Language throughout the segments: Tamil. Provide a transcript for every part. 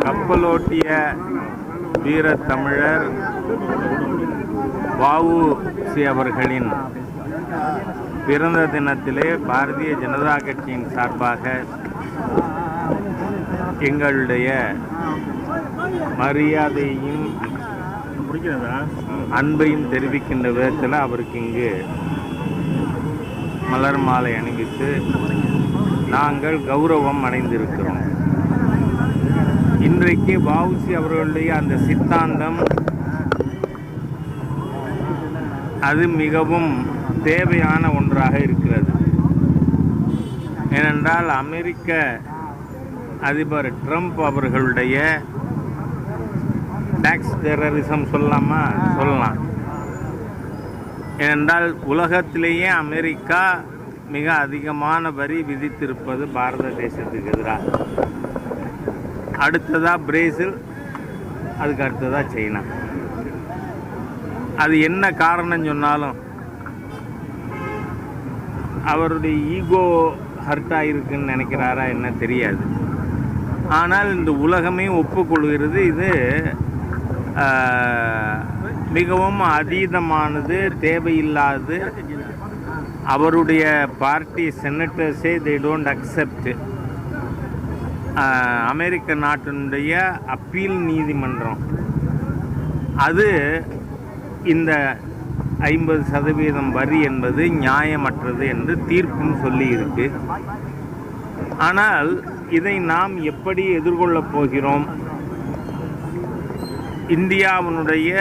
கப்பலோட்டிய வீரத்தமிழர் வ.உ.சி. அவர்களின் பிறந்த தினத்திலே பாரதிய ஜனதா கட்சியின் சார்பாக எங்களுடைய மரியாதையும் அன்பையும் தெரிவிக்கின்ற விதத்தில் அவருக்கு இங்கு மலர் மாலை அணிவித்து நாங்கள் கௌரவம் அடைந்திருக்கிறோம். இன்றைக்கு வ.உ.சி. அவர்களுடைய அந்த சித்தாந்தம் அது மிகவும் தேவையான ஒன்றாக இருக்கிறது. ஏனென்றால் அமெரிக்க அதிபர் ட்ரம்ப் அவர்களுடைய டாக்ஸ் டெரரிசம் சொல்லலாம். ஏனென்றால் உலகத்திலேயே அமெரிக்கா மிக அதிகமான வரி விதித்திருப்பது பாரத தேசத்துக்கு எதிராக. அடுத்ததாக பிரேசில், அதுக்கு அடுத்ததாக சைனா. அது என்ன காரணம் சொன்னாலும் அவருடைய ஈகோ ஹர்ட்டாக இருக்குன்னு நினைக்கிறாரா என்ன தெரியாது. ஆனால் இந்த உலகமே ஒப்புக்கொள்கிறது இது மிகவும் அதீதமானது, தேவையில்லாது. அவருடைய பார்ட்டி செனட்டர்ஸே தே டோன்ட் அக்செப்ட். அமெரிக்க நாட்டினுடைய அப்பீல் நீதிமன்றம் அது இந்த 50% வரி என்பது நியாயமற்றது என்று தீர்ப்பும் சொல்லி இருக்கு. ஆனால் இதை நாம் எப்படி எதிர்கொள்ளப் போகிறோம்? இந்தியாவினுடைய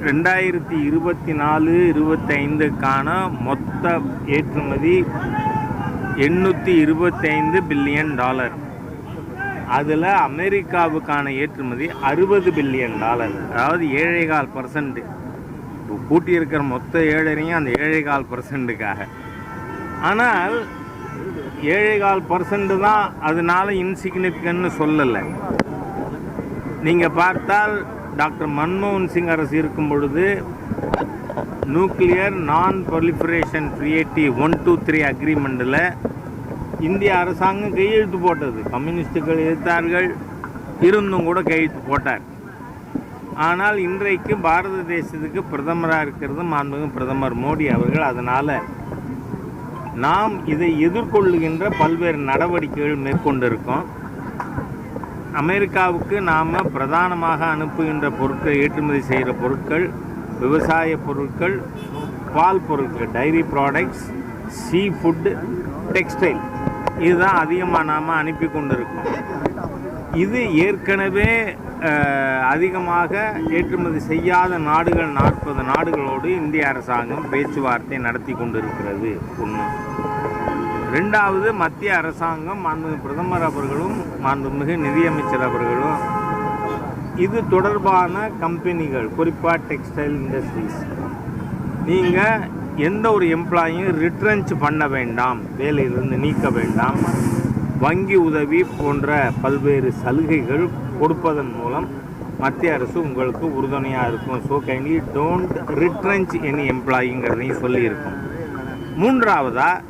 2024-25க்கான மொத்த ஏற்றுமதி $825 பில்லியன். அதில் அமெரிக்காவுக்கான ஏற்றுமதி $60 பில்லியன். அதாவது 7.25%. கூட்டியிருக்கிற மொத்த ஏழரையும் அந்த 7.25%க்காக. ஆனால் 7.25% தான் அதனால இன்சிக்னிஃபிகன்ட்னு சொல்லலை. நீங்கள் பார்த்தால் டாக்டர் மன்மோகன் சிங் அரசு இருக்கும் பொழுது நியூக்ளியர் நான் ப்ரொலிஃபரேஷன் ட்ரீட்டி 123 அக்ரிமெண்ட்டில் இந்திய அரசாங்கம் கையெழுத்து போட்டது. கம்யூனிஸ்டுகள் எதிர்த்தார்கள், இருந்தும் கூட கையெழுத்து போட்டார். ஆனால் இன்றைக்கு பாரத தேசத்துக்கு பிரதமராக இருக்கிறது மாண்புமிகு பிரதமர் மோடி அவர்கள். அதனால் நாம் இதை எதிர்கொள்ளுகின்ற பல்வேறு நடவடிக்கைகள் மேற்கொண்டிருக்கோம். அமெரிக்காவுக்கு நாம் பிரதானமாக அனுப்புகின்ற பொருட்கள், ஏற்றுமதி செய்கிற பொருட்கள், விவசாய பொருட்கள், பால் பொருட்கள், டைரி ப்ராடக்ட்ஸ், சீ ஃபுட்டு, டெக்ஸ்டைல், இதுதான் அதிகமாக நாம் அனுப்பி கொண்டிருக்கோம். இது ஏற்கனவே அதிகமாக ஏற்றுமதி செய்யாத நாடுகள் 40 நாடுகளோடு இந்திய அரசாங்கம் பேச்சுவார்த்தை நடத்தி கொண்டிருக்கிறது. ஒன்று. ரெண்டாவது, மத்திய அரசாங்கம் மாண்புமிகு பிரதமர் அவர்களும் மாண்புமிகு நிதியமைச்சர் அவர்களும் இது தொடர்பான கம்பெனிகள், குறிப்பாக டெக்ஸ்டைல் இண்டஸ்ட்ரீஸ், நீங்கள் எந்த ஒரு எம்ப்ளாயும் ரிட்ரென்ச் பண்ண வேண்டாம், வேலையிலிருந்து நீக்க வேண்டாம், வங்கி உதவி போன்ற பல்வேறு சலுகைகள் கொடுப்பதன் மூலம் மத்திய அரசு உங்களுக்கு உறுதுணையாக இருக்கும். ஸோ கைண்ட்லி டோன்ட் ரிட்ரென்ச் எனி எம்ப்ளாயிங்கிறதையும் சொல்லியிருக்கோம். மூன்றாவதாக,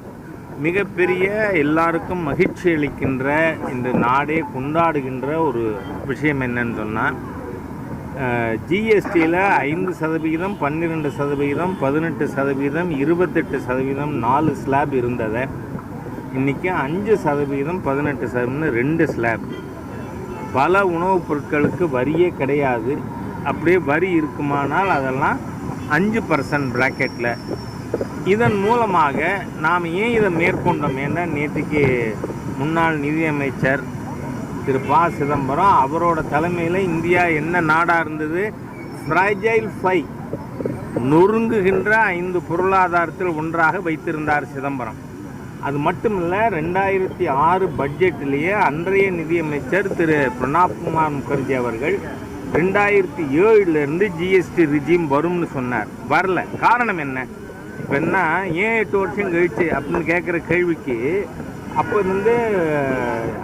மிகப்பெரிய எல்லாருக்கும் மகிழ்ச்சி அளிக்கின்ற, இந்த நாடே கொண்டாடுகின்ற ஒரு விஷயம் என்னன்னு சொன்னால், ஜிஎஸ்டியில் 5%, 12%, 18%, 28%, 4 ஸ்லாப் இருந்ததை இன்றைக்கி 5%, 18%, 2 ஸ்லாப். பல உணவுப் பொருட்களுக்கு வரியே கிடையாது. அப்படியே வரி இருக்குமானால் அதெல்லாம் 5% ப்ராக்கெட்டில். இதன் மூலமாக நாம் ஏன் இதை மேற்கொண்டோம்? ஏன்னா நேற்றுக்கு முன்னாள் நிதியமைச்சர் திரு ப. சிதம்பரம் அவரோட தலைமையில் இந்தியா என்ன நாடாக இருந்தது? ஃப்ராஜைல் 5, நொறுங்குகின்ற 5 பொருளாதாரத்தில் ஒன்றாக வைத்திருந்தார் சிதம்பரம். அது மட்டுமில்லை, 2006 பட்ஜெட்டிலேயே அன்றைய நிதியமைச்சர் திரு பிரணாப் குமார் முகர்ஜி அவர்கள் 2007 ஜிஎஸ்டி ரிஜிம் வரும்னு சொன்னார். வரல. காரணம் என்ன? இப்போ என்ன, ஏன் 8 வருஷம் கழிச்சு அப்படின்னு கேட்குற கேள்விக்கு அப்போ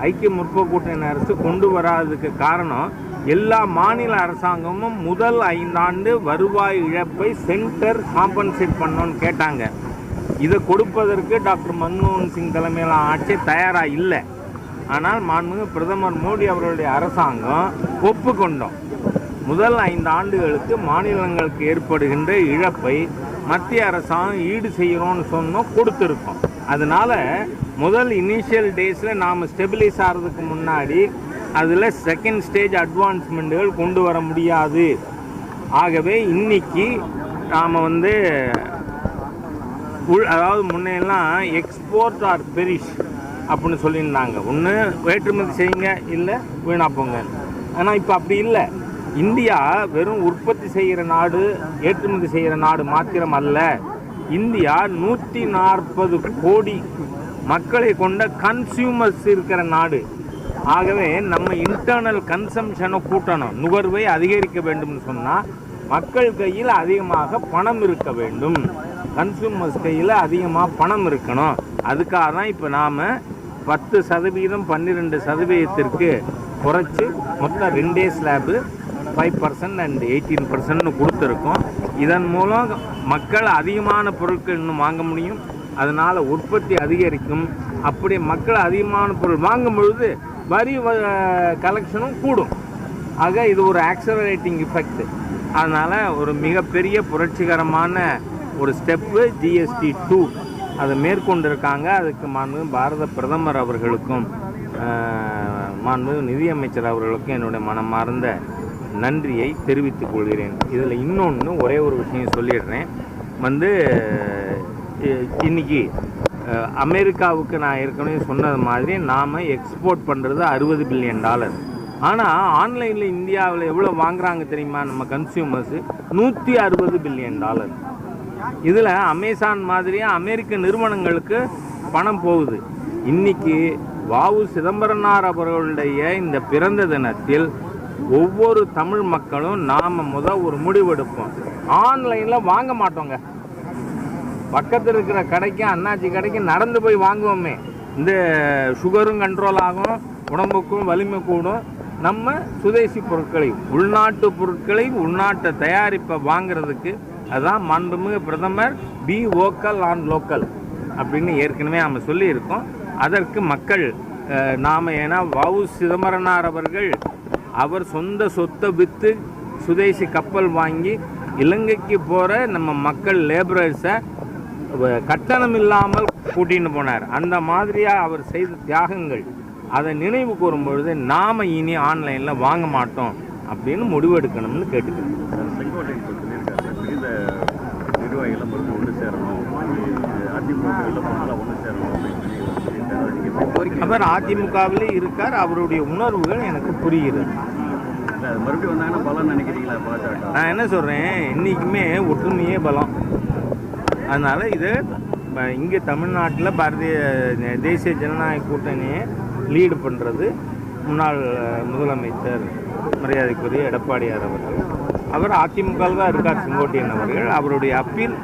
ஐக்கிய முற்போக்கு கூட்டணி அரசு கொண்டு வராததுக்கு காரணம், எல்லா மாநில அரசாங்கமும் முதல் 5 ஆண்டு வருவாய் இழப்பை சென்டர் காம்பன்சேட் பண்ணோன்னு கேட்டாங்க. இதை கொடுப்பதற்கு டாக்டர் மன்மோகன் சிங் தலைமையிலான ஆட்சி தயாராக இல்லை. ஆனால் மாண்புமிகு பிரதமர் மோடி அவர்களுடைய அரசாங்கம் ஒப்புக்கொண்டோம். முதல் 5 ஆண்டுகளுக்கு மாநிலங்களுக்கு ஏற்படுகின்ற இழப்பை மத்திய அரசாங்கம் ஈடு செய்கிறோன்னு சொன்னோம், கொடுத்துருக்கோம். அதனால் முதல் இனிஷியல் டேஸில் நாம் ஸ்டெபிலைஸ் ஆகிறதுக்கு முன்னாடி அதில் செகண்ட் ஸ்டேஜ் அட்வான்ஸ்மெண்ட்டுகள் கொண்டு வர முடியாது. ஆகவே இன்னைக்கு நாம் அதாவது முன்னையெல்லாம் எக்ஸ்போர்ட் ஆர் பெரிஷ் அப்படின்னு சொல்லியிருந்தாங்க. ஒன்று ஏற்றுமதி செய்யுங்க, இல்லை வீணா போங்க. ஆனால் இப்போ அப்படி இல்லை. இந்தியா வெறும் உற்பத்தி செய்கிற நாடு, ஏற்றுமதி செய்கிற நாடு மாத்திரம் அல்ல. இந்தியா 140 கோடி மக்களை கொண்ட கன்சியூமர்ஸ் இருக்கிற நாடு. ஆகவே நம்ம இன்டர்னல் கன்சம்ஷனை கூட்டணும், நுகர்வை அதிகரிக்க வேண்டும்னு சொன்னால் மக்கள் கையில் அதிகமாக பணம் இருக்க வேண்டும், கன்சியூமர்ஸ் கையில் அதிகமாக பணம் இருக்கணும். அதுக்காக தான் இப்போ நாம் 10% 12% குறைச்சி மொத்தம் 2 ஸ்லாபு 5% அண்ட் 18% கொடுத்துருக்கோம். இதன் மூலம் மக்கள் அதிகமான பொருட்கள் இன்னும் வாங்க முடியும். அதனால் உற்பத்தி அதிகரிக்கும். அப்படி மக்கள் அதிகமான பொருள் வாங்கும் பொழுது வரி கலெக்ஷனும் கூடும். ஆக இது ஒரு ஆக்சலரேட்டிங் எஃபெக்ட். அதனால் ஒரு மிகப்பெரிய புரட்சிகரமான ஒரு ஸ்டெப்பு GST 2 அதை மேற்கொண்டிருக்காங்க. அதுக்கு மாண்பு பாரத பிரதமர் அவர்களுக்கும் மாண்பு நிதியமைச்சர் அவர்களுக்கும் என்னுடைய மனமார்ந்த நன்றியை தெரிவித்துக் கொள்கிறேன். இதில் இன்னொன்று ஒரே ஒரு விஷயம் சொல்லிடுறேன். இன்றைக்கி அமெரிக்காவுக்கு நான் ஏற்கனவே சொன்னது மாதிரி நாம் எக்ஸ்போர்ட் பண்ணுறது $60 பில்லியன். ஆனால் ஆன்லைனில் இந்தியாவில் எவ்வளோ வாங்குறாங்க தெரியுமா நம்ம கன்சியூமர்ஸு? $160 பில்லியன். இதில் அமேசான் மாதிரியாக அமெரிக்க நிறுவனங்களுக்கு பணம் போகுது. இன்றைக்கி வ.உ. சிதம்பரனார் அவர்களுடைய இந்த பிறந்த தினத்தில் ஒவ்வொரு தமிழ் மக்களும் நாம் ஒரு முடிவெடுப்போம். ஆன்லைனில் வாங்க மாட்டோங்க. பக்கத்தில் இருக்கிற கடைக்கு, அண்ணாச்சி கடைக்கு நடந்து போய் வாங்குவோமே. இந்த சுகரும் கண்ட்ரோல் ஆகும், உடம்புக்கும் வலிமை கூடும். நம்ம சுதேசி பொருட்களை, உள்நாட்டு பொருட்களை, உள்நாட்டு தயாரிப்பை வாங்கிறதுக்கு அதுதான் மாண்புமிகு பிரதமர் பி வோக்கல் ஆன் லோக்கல் அப்படின்னு ஏற்கனவே நாம் சொல்லியிருக்கோம். அதற்கு மக்கள் நாம், ஏன்னா வ.உ. சிதம்பரனார் அவர்கள் அவர் சொந்த சொத்தை விற்று சுதேசி கப்பல் வாங்கி இலங்கைக்கு போகிற நம்ம மக்கள் லேபரர்ஸை கட்டணம் இல்லாமல் கூட்டின்னு போனார். அந்த மாதிரியாக அவர் செய்த தியாகங்கள் அதை நினைவு கூறும் பொழுது நாம் இனி ஆன்லைனில் வாங்க மாட்டோம் அப்படின்னு முடிவெடுக்கணும்னு கேட்டுக்கிறேன். அவர் அதிமுகவிலே இருக்கார். அவருடைய உணர்வுகள் எனக்கு புரிகிறது. நான் என்ன சொல்கிறேன், இன்றைக்குமே ஒற்றுமையே பலம். அதனால் இது இங்கே தமிழ்நாட்டில் தேசிய ஜனநாயக கூட்டணியை லீடு பண்ணுறது முன்னாள் முதலமைச்சர் மரியாதைக்குரிய எடப்பாடியார் அவர்கள். அவர் அதிமுகவில் தான் இருக்கார். செங்கோட்டையன் அவர்கள் அவருடைய appeal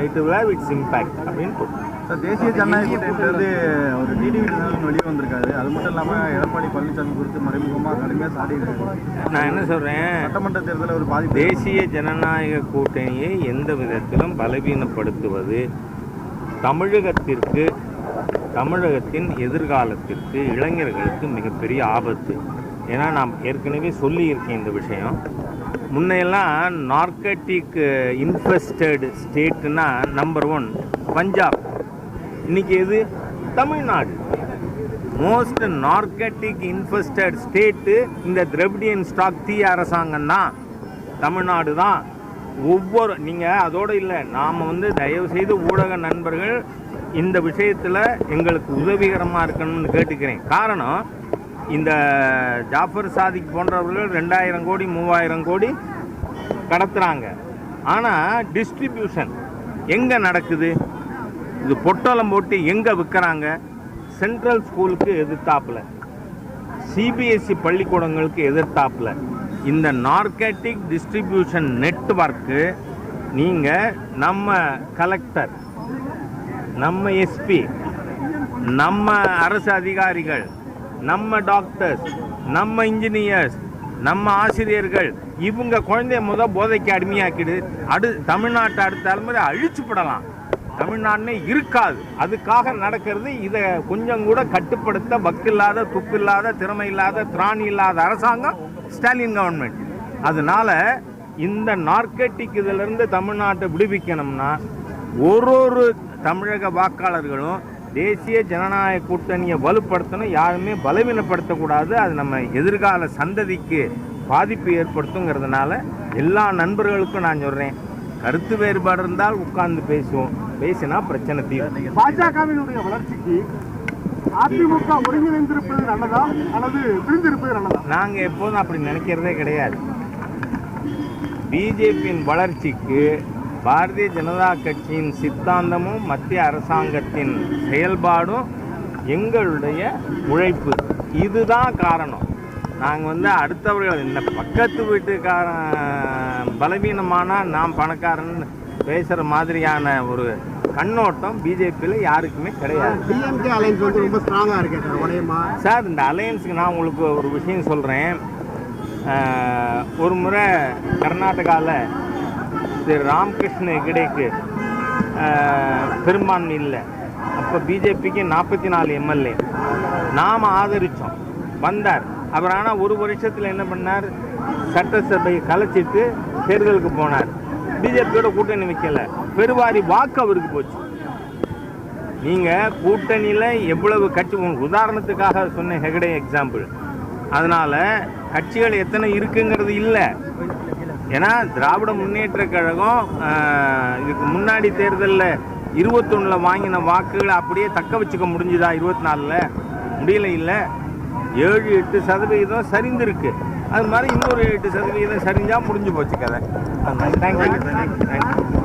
it will have it's impact அப்படின்னு. தேசிய ஜனநாயக கூட்டணியிலிருந்து ஒரு டிடிவி வெளியே வந்திருக்காரு. அது மட்டும் இல்லாமல் எடப்பாடி பழனிசாமி குறித்து மறைமுகமாக கடுமையாக சாடியிருக்காரு. நான் என்ன சொல்கிறேன், சட்டமன்ற தேர்தலில் ஒரு பாதிப்பு. தேசிய ஜனநாயக கூட்டணியை எந்த விதத்திலும் பலவீனப்படுத்துவது தமிழகத்தின் எதிர்காலத்திற்கு, இளைஞர்களுக்கு மிகப்பெரிய ஆபத்து. ஏன்னா நான் ஏற்கனவே சொல்லியிருக்கேன் இந்த விஷயம். முன்னையெல்லாம் நார்கட்டிக் இன்ஃபெஸ்டட் ஸ்டேட்னா நம்பர் 1 பஞ்சாப். இன்றைக்கி எது? தமிழ்நாடு. மோஸ்ட் நார்கட்டிக் இன்ஃபெஸ்டட் ஸ்டேட்டு இந்த திராவிடியன் ஸ்டாக் தீ அரசாங்கம் தான், தமிழ்நாடு தான். நீங்கள் அதோடு இல்லை, நாம் தயவுசெய்து ஊடக நண்பர்கள் இந்த விஷயத்தில் எங்களுக்கு உதவிகரமாக இருக்கணும்னு கேட்டுக்கிறேன். காரணம், இந்த ஜாஃபர் சாதிக் போன்றவர்கள் 2000 கோடி 3000 கோடி கடத்துகிறாங்க. ஆனால் டிஸ்ட்ரிபியூஷன் எங்கே நடக்குது? இது பொட்டலம் போட்டு எங்கே விற்கிறாங்க? சென்ட்ரல் ஸ்கூலுக்கு எதிர்த்தாப்பில், சிபிஎஸ்சி பள்ளிக்கூடங்களுக்கு எதிர்த்தாப்பில். இந்த நார்கட்டிக் டிஸ்ட்ரிபியூஷன் நெட்வொர்க்கு நீங்கள் நம்ம கலெக்டர், நம்ம எஸ்பி, நம்ம அரசு அதிகாரிகள், நம்ம டாக்டர்ஸ், நம்ம இன்ஜினியர்ஸ், நம்ம ஆசிரியர்கள், இவங்க குழந்தைய போதைக்கு அடிமையாக்கிடு தமிழ்நாட்டை அடுத்த தலைமுறை அழிச்சுப்படலாம். தமிழ்நாடுனே இருக்காது. அதுக்காக நடக்கிறது. இதை கொஞ்சம் கூட கட்டுப்படுத்த வக்கில்லாத, துப்பில்லாத, திறமை இல்லாத, திராணி இல்லாத அரசாங்கம் ஸ்டாலின் கவர்மெண்ட். அதனால இந்த நார்கட்டிக் இதிலிருந்து தமிழ்நாட்டை விடுவிக்கணும்னா ஒரு தமிழக வாக்காளர்களும் தேசிய ஜனநாயக கூட்டணியை வலுப்படுத்தணும். யாருமே பலவீனப்படுத்தக்கூடாது. அது நம்ம எதிர்கால சந்ததிக்கு பாதிப்பு ஏற்படுத்துங்கிறதுனால எல்லா நண்பர்களுக்கும் நான் சொல்கிறேன், கருத்து வேறுபாடு இருந்தால் உட்கார்ந்து பேசுவோம், பேசினா பிரச்சனை தீரும். பாஜகவினுடைய வளர்ச்சிக்கு அதிமுக ஒருங்கிணைந்திருப்பது நல்லதா அல்லது பிரிந்திருப்பது நல்லதா? நாங்கள் எப்போதும் அப்படி நினைக்கிறதே கிடையாது. பிஜேபியின் வளர்ச்சிக்கு பாரதிய ஜனதா கட்சியின் சித்தாந்தமும் மத்திய அரசாங்கத்தின் செயல்பாடும் எங்களுடைய உழைப்பு இதுதான் காரணம். நாங்கள் அடுத்தவர்கள் இந்த பக்கத்து வீட்டுக்காரன் பலவீனமானால் நாம் பணக்காரன் பேசுகிற மாதிரியான ஒரு கண்ணோட்டம் பிஜேபியில் யாருக்குமே கிடையாது. டிஎம்கே அலைன்ஸ் ரொம்ப ஸ்ட்ராங்காக இருக்கு சார். இந்த அலையன்ஸுக்கு நான் உங்களுக்கு ஒரு விஷயம் சொல்கிறேன். ஒரு முறை கர்நாடகாவில் திரு ராமகிருஷ்ண ஹெகடேக்கு பெரும்பான்மை இல்லை. அப்போ பிஜேபிக்கு 44 எம்எல்ஏ நாம் ஆதரித்தோம், வந்தார் அவர். ஆனால் ஒரு வருஷத்தில் என்ன பண்ணார், சட்டசபையை கலைச்சிட்டு தேர்தலுக்கு போனார். பிஜேபியோட கூட்டணி வைக்கல, பெருவாரி வாக்கு அவருக்கு போச்சு. நீங்கள் கூட்டணியில் எவ்வளவு கட்சி, உதாரணத்துக்காக சொன்ன ஹெகடே எக்ஸாம்பிள். அதனால் கட்சிகள் எத்தனை இருக்குங்கிறது இல்லை. ஏன்னா திராவிட முன்னேற்ற கழகம் இதுக்கு முன்னாடி தேர்தலில் 21 வாங்கின வாக்குகளை அப்படியே தக்க வச்சுக்க முடிஞ்சுதா? 24 முடியல. இல்லை, 7-8% சரிந்திருக்கு. அது மாதிரி இன்னொரு 8% சரிஞ்சால் முடிஞ்சு போச்சு கதை. அது மாதிரி தேங்க்யூ.